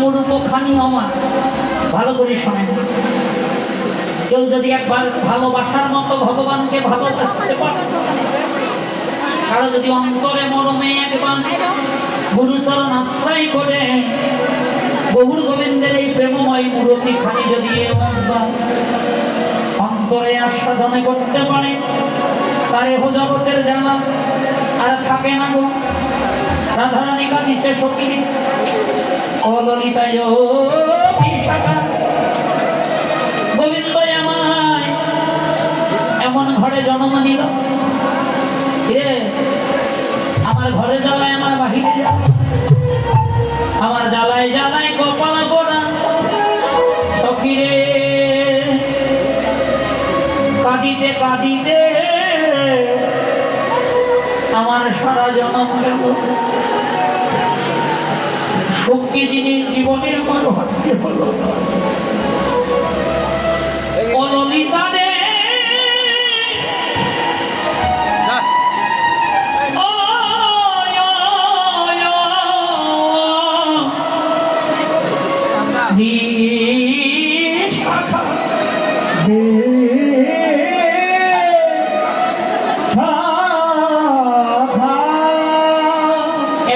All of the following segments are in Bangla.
মূর্খ খানি আমার ভালো করে শোনেন। কেউ যদি একবার ভালোবাসার মতো ভগবানকে ভালোবাসতে পারে, কারো যদি অন্তরে মরমে একবার গুরুচরণ আশ্রয় করে গৌর গোবিন্দের এই প্রেমময় মূর্তি খানি যদি অন্তরে আস্বাদনে করতে পারে, তার এহ জগতের জ্বালা আর থাকে না গো। রাধারানী কাঁদিছে সখী ও ললিতায় বিশাখা, গোবিন্দ আমায় এমন ঘরে জন্ম দিল, আমার ঘরে জ্বালায় আমার বাহিরে জ্বালায়, আমার জ্বালায় জ্বালায় কপাল গোড়া সখী রে। কাঁদিতে কাঁদিতে আমার সারা জন্ম গেল, সখী জিনিস জীবনে আমার ভাগ্যে হলো। ও ললিতা রে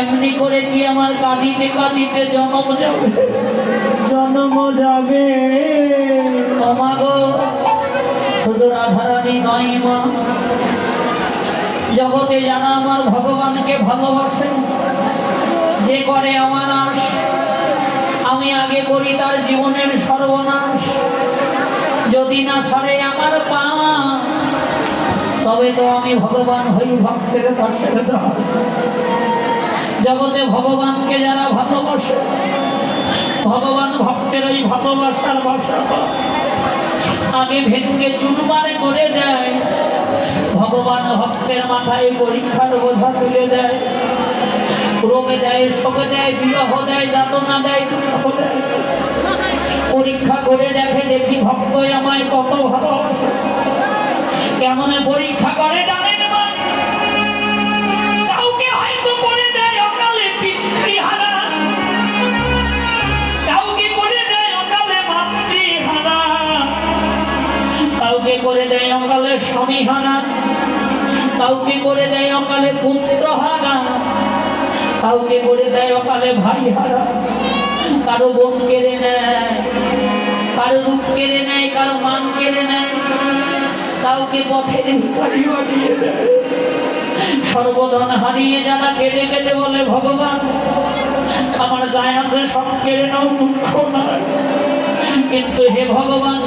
এমনি করে কি আমার কাঁদিতে কাঁদিতে জন্ম যাবে, জন্ম যাবে। মা গো, শুধু রাধারানী নয় মা, জগতে যারা আমার ভগবানকে ভালোবাসে, যে করে আমার আশ, আমি আগে করি তার জীবনের সর্বনাশ। যদি না ছাড়ে আমার পা, তবে তো আমি ভগবান হই ভক্তের পাশে। জগতে ভগবানকে যারা ভালোবাসে, ভগবান ভক্তের ওই ভালোবাসার বাসা আগে ভেঙে চুরমার করে দেয়। ভগবান ভক্তের মাথায় পরীক্ষার বোঝা তুলে দেয়, রোগে দেয়, শোকে দেয়, বিরহ দেয়, যাতনা দেয়, দুঃখ দেয়। পরীক্ষা করে দেখে, দেখি ভক্ত আমায় কত ভালোবাসে। কেমন পরীক্ষা করে জানেন মা? কাউকে হয়তো করে দেয় অকালে পিতৃহারা, কাউকে করে দেয় অকালে মাতৃহারা, কাউকে করে দেয় অকালে স্বামীহারা, কাউকে করে দেয় অকালে পুত্রহারা, কাউকে করে দেয় অকালে ভাই হারা। কারো বোন কেড়ে নেয়, কারো রূপ কেড়ে নেয়, কারো মান কেড়ে নেয়, কাউকে পথের ভিখারি বানিয়ে দেয়। সর্বধন হারিয়ে যারা কেঁদে কেঁদে বলে ভগবান আমার গায়ে আছে সব কেড়ে নাও, দুঃখ নাই, কিন্তু হে ভগবান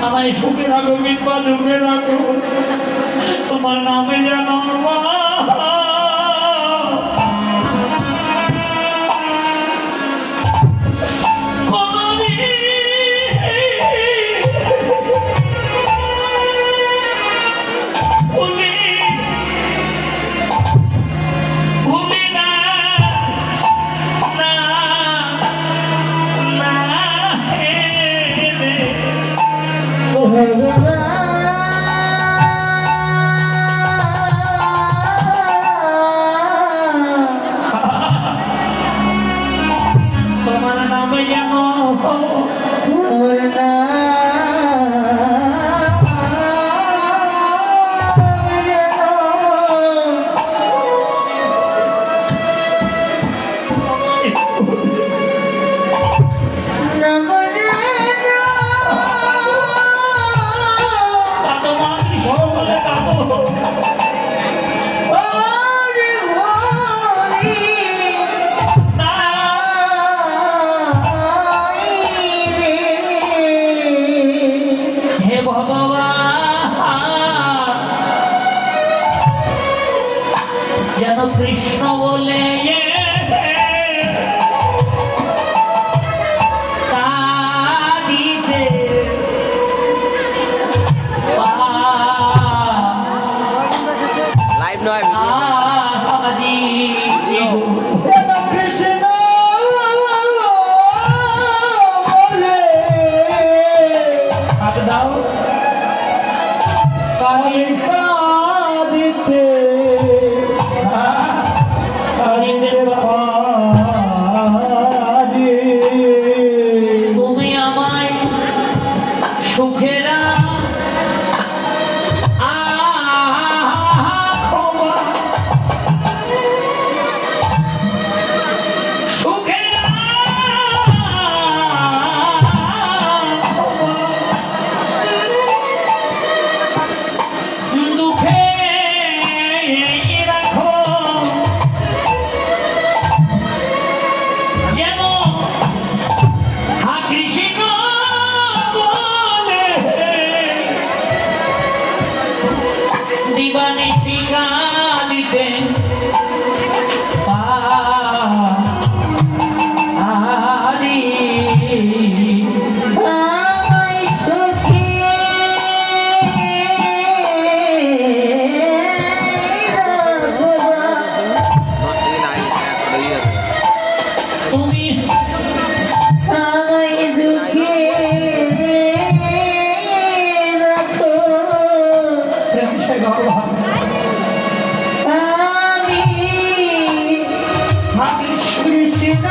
আমায় সুখে রাখো কিংবা দুঃখে রাখো, তোমার নামে যেন তোমার নামে যেন আমায় দুঃখে রাখো আমি কৃষ্ণ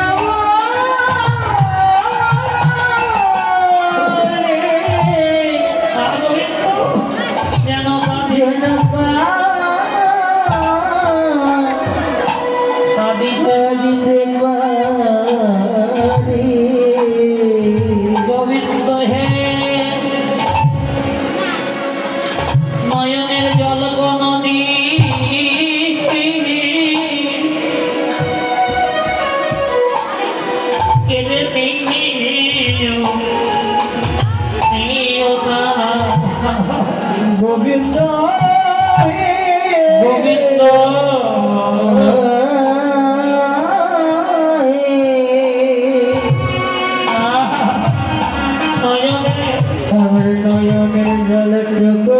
গোবিন্দ হে নয়নের জল নদী কেড়ে গোবিন্দ গোবিন্দ আমার নয়নের জলটুকু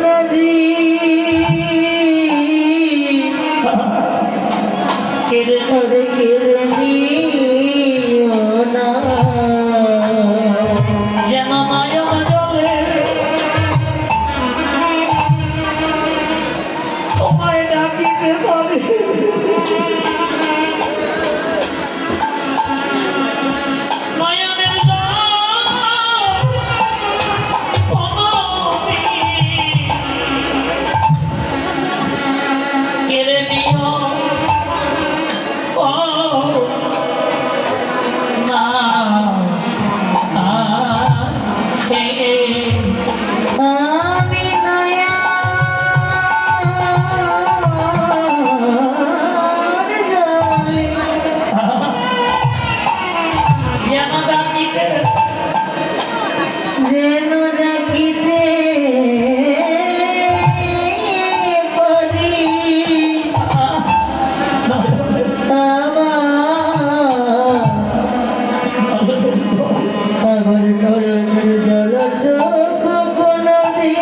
নদী কেড়ে ধরে কেড়ে নিও না যেন নয়ন জলে তোমায় ডাকিতে পারে নয়নের কেড়ে নিও ও না আমি নয়নের জলে যেন ডাকিতে যেন রাখিতে পারি আমার নয়নের জলটুকু নদী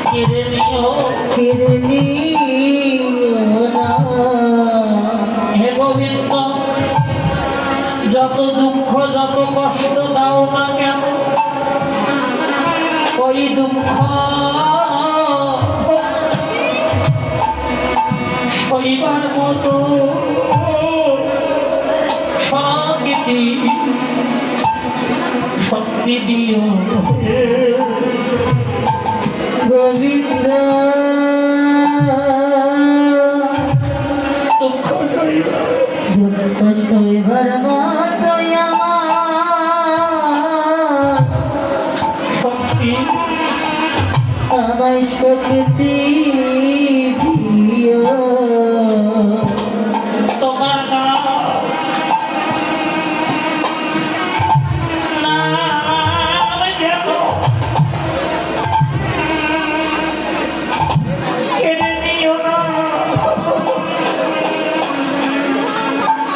কেড়ে নিও কেড়ে নিও না হে গোবিন্দ যত দুঃখ যত কষ্ট দাও না কেন ওই দুঃখ সইবার মতো শক্তি দিও গোবিন্দ দুঃখ সইবার দুঃখ সইবার মতো আমার শক্তি আমায় শক্তি দিও তোমার নাম যেন কেড়ে নিও না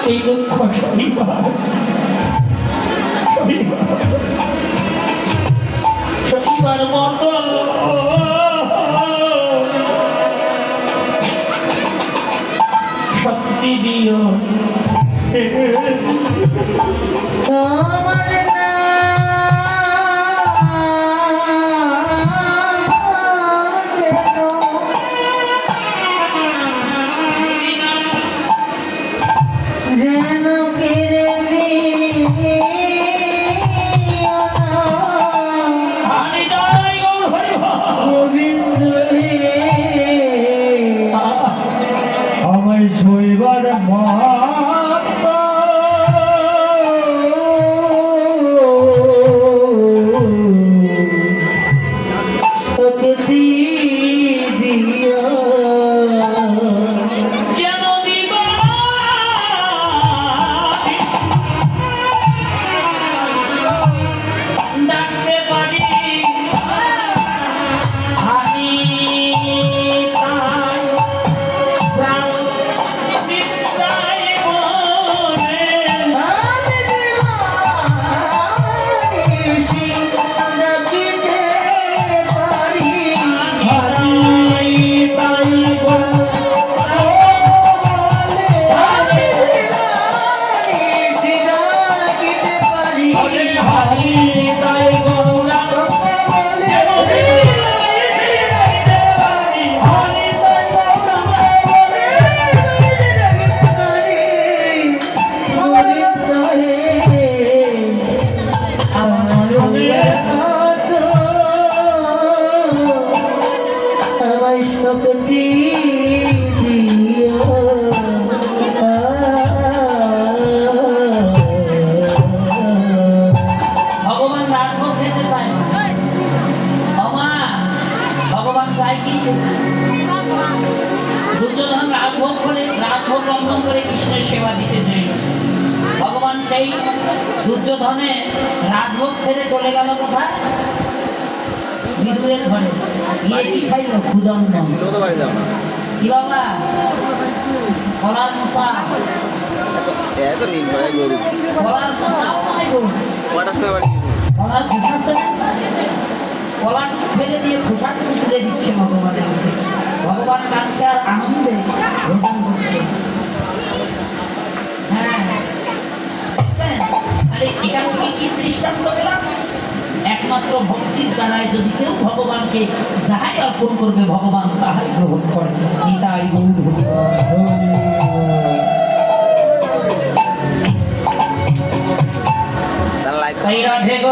এই দুঃখ সইবার মতো শক্তি দিও তোমার নাম যেন কেড়ে নিও না আমি জয় গৌর হরি গোবিন্দ আমায় শৈবার মা সেবা দিতে চাইল। ভগবান সেই দুর্যোধনে রাজভোগ ছেড়ে চলে গেল কোথায়? বিদুরের ঘরে গিয়ে কি খাইল? ক্ষুদণ্ড। কি বাবা? কলার মশা, কলার মশাও নয় গো, কলার খোসা, কলাটুকু ফেলে দিয়ে খোসাটুকু তুলে দিচ্ছে ভগবানের মুখে। ভগবান কাঁদছে আর আনন্দে ভোজন করছে। হ্যাঁ, দেখছেন? তাহলে এখান থেকে কি দৃষ্টান্ত পেলাম? একমাত্র ভক্তির দ্বারায় যদি কেউ ভগবানকে যাহাই অর্পণ করবে, ভগবান তাহাই গ্রহণ করে। নিতাই গৌর হরি। তাই রাধে গো।